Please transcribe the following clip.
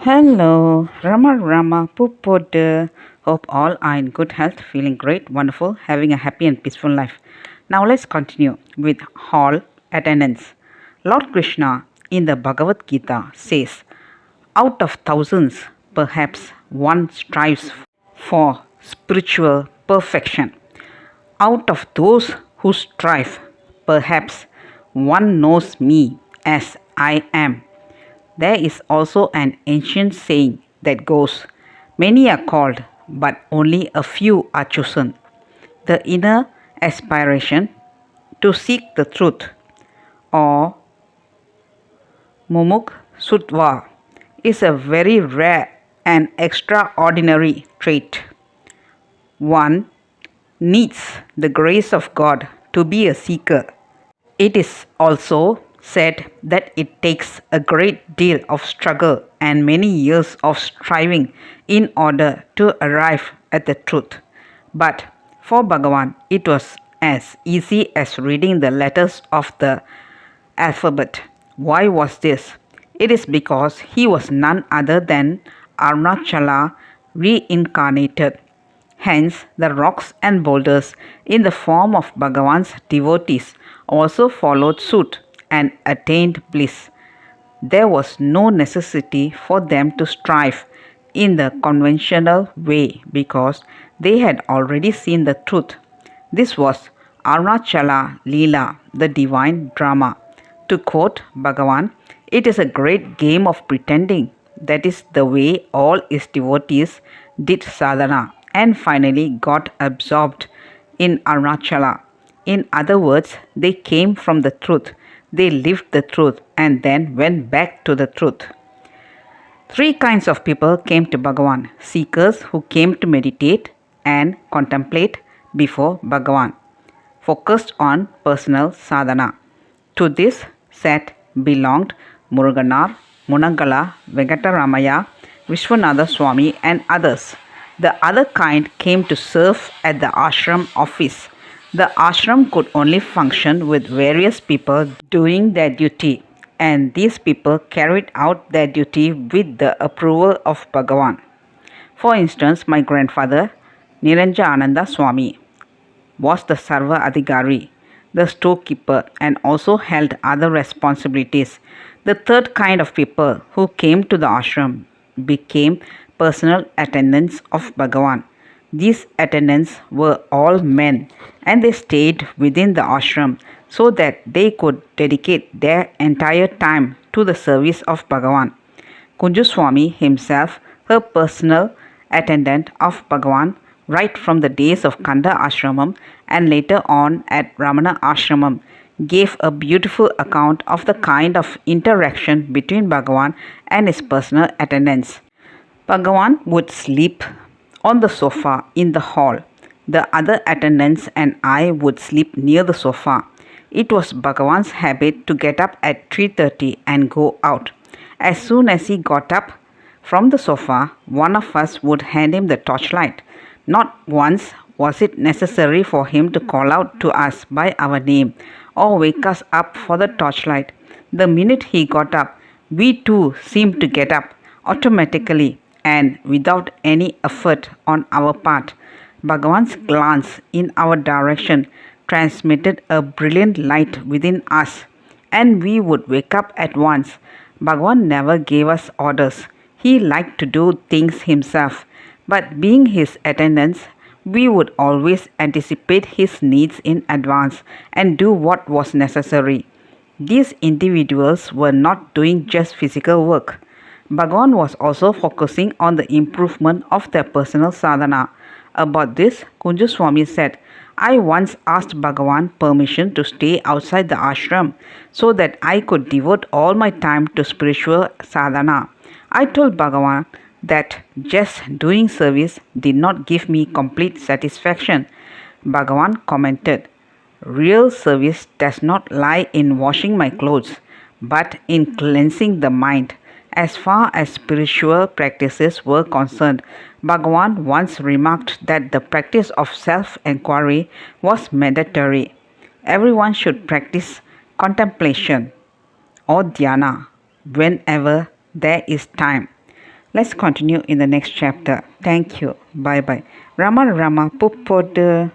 Hello, Rama Pupodu. Hope all are in good health, feeling great, wonderful, having a happy and peaceful life. Now let's continue with hall attendance. Lord Krishna in the Bhagavad Gita says, out of thousands, perhaps one strives for spiritual perfection. Out of those who strive, perhaps one knows me as I am. There is also an ancient saying that goes, many are called, but only a few are chosen. The inner aspiration to seek the truth, or mumuk sutva, is a very rare and extraordinary trait. One needs the grace of God to be a seeker. It is also said that it takes a great deal of struggle and many years of striving in order to arrive at the truth. But for Bhagavan, it was as easy as reading the letters of the alphabet. Why was this? It is because he was none other than Arunachala reincarnated. Hence, the rocks and boulders in the form of Bhagavan's devotees also followed suit and attained bliss. There was no necessity for them to strive in the conventional way because they had already seen the truth. This was Arunachala Leela, the divine drama. To quote Bhagavan, it is a great game of pretending. That is the way all his devotees did sadhana and finally got absorbed in Arunachala. In other words, they came from the truth, they lived the truth, and then went back to the truth. Three kinds of people came to Bhagavan: seekers who came to meditate and contemplate before Bhagavan, focused on personal sadhana. To this set belonged Muruganar, Munangala, Venkataramaya, Vishwanatha Swami, and others. The other kind came to serve at the ashram office. The ashram could only function with various people doing their duty, and these people carried out their duty with the approval of Bhagavan. For instance, my grandfather, Niranjananda Swami, was the Sarva Adhikari, the storekeeper, and also held other responsibilities. The third kind of people who came to the ashram became personal attendants of Bhagavan. These attendants were all men and they stayed within the ashram so that they could dedicate their entire time to the service of Bhagavan. Kunjuswami himself, a personal attendant of Bhagavan, right from the days of Kanda Ashramam and later on at Ramana Ashramam, gave a beautiful account of the kind of interaction between Bhagavan and his personal attendants. Bhagavan would sleep on the sofa in the hall. The other attendants and I would sleep near the sofa. It was Bhagavan's habit to get up at 3:30 and go out. As soon as he got up from the sofa, one of us would hand him the torchlight. Not once was it necessary for him to call out to us by our name or wake us up for the torchlight. The minute he got up, we too seemed to get up automatically and without any effort on our part. Bhagavan's glance in our direction transmitted a brilliant light within us, and we would wake up at once. Bhagavan never gave us orders. He liked to do things himself, but being his attendants, we would always anticipate his needs in advance and do what was necessary. These individuals were not doing just physical work. Bhagavan was also focusing on the improvement of their personal sadhana. About this, Kunjuswami said, I once asked Bhagavan permission to stay outside the ashram so that I could devote all my time to spiritual sadhana. I told Bhagavan that just doing service did not give me complete satisfaction. Bhagavan commented, real service does not lie in washing my clothes, but in cleansing the mind. As far as spiritual practices were concerned, Bhagavan once remarked that the practice of self-enquiry was mandatory. Everyone should practice contemplation or dhyana whenever there is time. Let's continue in the next chapter. Thank you. Bye bye. Rama Rama Puppodu.